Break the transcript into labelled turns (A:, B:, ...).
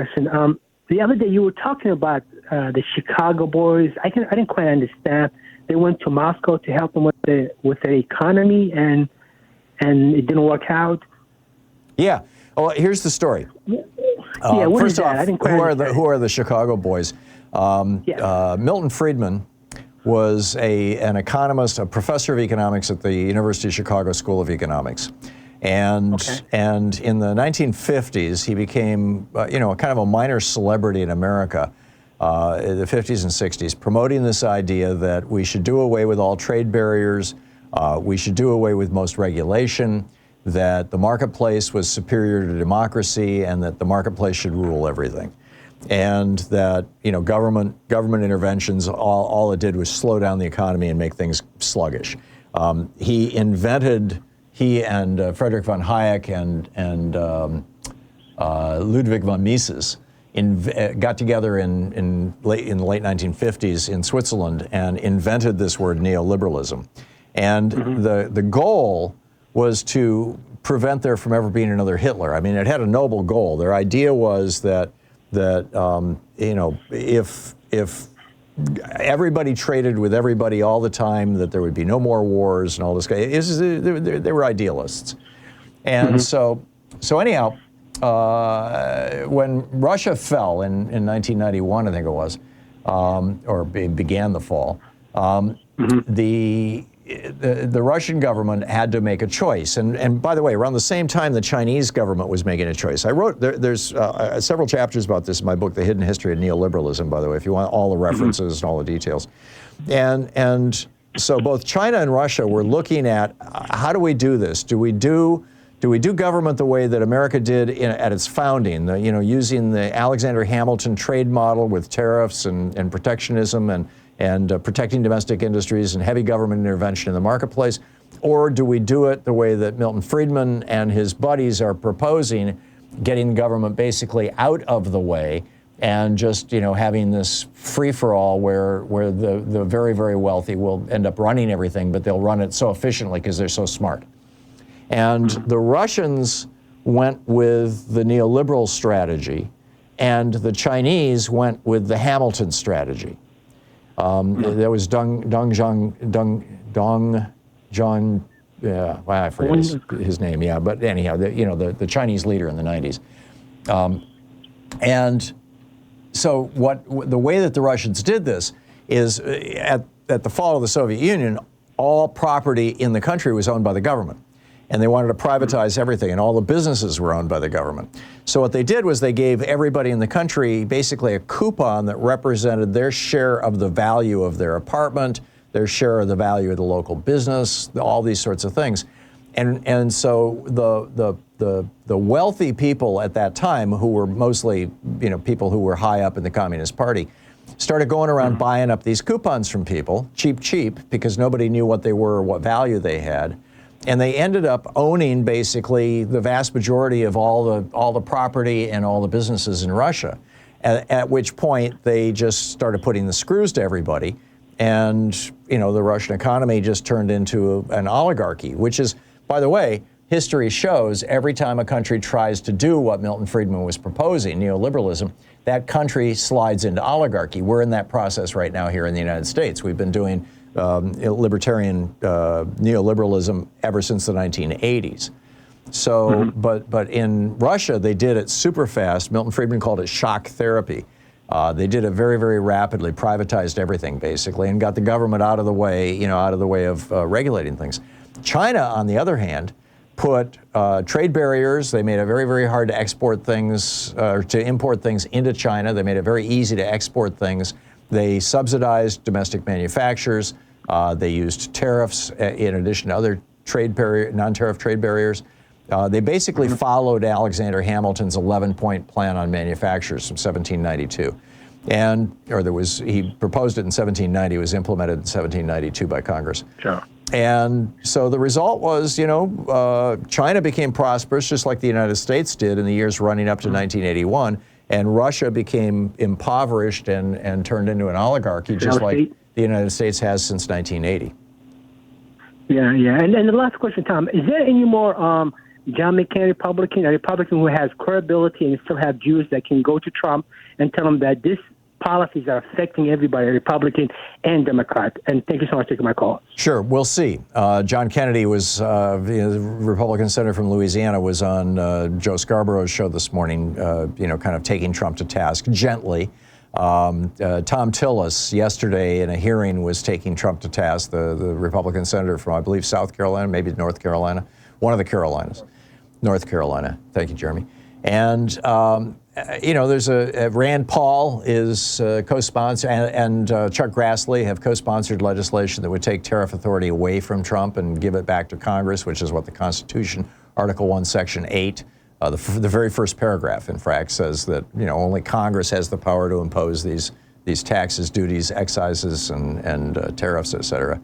A: question. The other day you were talking about the Chicago boys. I didn't quite understand. They went to Moscow to help them with the economy, and it didn't work out.
B: Yeah. Well, here's the story.
A: What
B: first
A: is that?
B: off,
A: I didn't quite
B: who are the Chicago boys? Milton Friedman was an economist, a professor of economics at the University of Chicago School of Economics. And in the 1950s, he became, kind of a minor celebrity in America in the 50s and 60s, promoting this idea that we should do away with all trade barriers, we should do away with most regulation, that the marketplace was superior to democracy, and that the marketplace should rule everything. And that, government interventions, all it did was slow down the economy and make things sluggish. He and Friedrich von Hayek and Ludwig von Mises got together in the late 1950s in Switzerland and invented this word neoliberalism. And the goal was to prevent there from ever being another Hitler. I mean, it had a noble goal. Their idea was that if everybody traded with everybody all the time, that there would be no more wars and all this. They were idealists. And so anyhow, when Russia fell in 1991, I think it was, or began the fall, the Russian government had to make a choice. And by the way, around the same time, the Chinese government was making a choice. I wrote, there's several chapters about this in my book, The Hidden History of Neoliberalism, by the way, if you want all the references and all the details. And so both China and Russia were looking at, how do we do this? Do we do government the way that America did at its founding, using the Alexander Hamilton trade model with tariffs and protectionism and protecting domestic industries and heavy government intervention in the marketplace? Or do we do it the way that Milton Friedman and his buddies are proposing, getting government basically out of the way and just having this free-for-all where the very, very wealthy will end up running everything, but they'll run it so efficiently because they're so smart. And the Russians went with the neoliberal strategy, and the Chinese went with the Hamilton strategy. There was Dong John, I forget his name, but anyhow, the Chinese leader in the 90s. And so the way that the Russians did this is at the fall of the Soviet Union, all property in the country was owned by the government. And they wanted to privatize everything, and all the businesses were owned by the government. So what they did was they gave everybody in the country basically a coupon that represented their share of the value of their apartment, their share of the value of the local business, all these sorts of things. And so the wealthy people at that time, who were mostly people who were high up in the Communist Party, started going around buying up these coupons from people, cheap, because nobody knew what they were or what value they had. And they ended up owning basically the vast majority of all the property and all the businesses in Russia, at which point they just started putting the screws to everybody. And, the Russian economy just turned into an oligarchy, which is, by the way, history shows every time a country tries to do what Milton Friedman was proposing, neoliberalism, that country slides into oligarchy. We're in that process right now here in the United States. We've been doing libertarian neoliberalism ever since the 1980s. So, but in Russia, they did it super fast. Milton Friedman called it shock therapy. They did it very, very rapidly, privatized everything basically, and got the government out of the way, of regulating things. China, on the other hand, put trade barriers. They made it very, very hard to export things, or to import things into China. They made it very easy to export things. They subsidized domestic manufacturers. They used tariffs in addition to other non-tariff trade barriers. They basically followed Alexander Hamilton's 11-point plan on manufacturers from 1792. He proposed it in 1790, it was implemented in 1792 by Congress. Sure. And so the result was, China became prosperous just like the United States did in the years running up to 1981. And Russia became impoverished and turned into an oligarchy, just like the United States has since 1980.
A: Yeah. And the last question, Tom, is there any more John McCain Republican, a Republican who has credibility and still have Jews that can go to Trump and tell him that these policies are affecting everybody, Republican and Democrat. And thank you so much for taking my call.
B: Sure, we'll see. John Kennedy was, the Republican senator from Louisiana, was on Joe Scarborough's show this morning, kind of taking Trump to task gently. Tom Tillis yesterday in a hearing was taking Trump to task, the Republican senator from, I believe, South Carolina, maybe North Carolina, one of the Carolinas. North Carolina. Thank you, Jeremy. And, there's Rand Paul is co-sponsor, and Chuck Grassley have co-sponsored legislation that would take tariff authority away from Trump and give it back to Congress, which is what the Constitution, Article 1, Section 8, the very first paragraph, in fact, says that, only Congress has the power to impose these taxes, duties, excises, and tariffs, et cetera.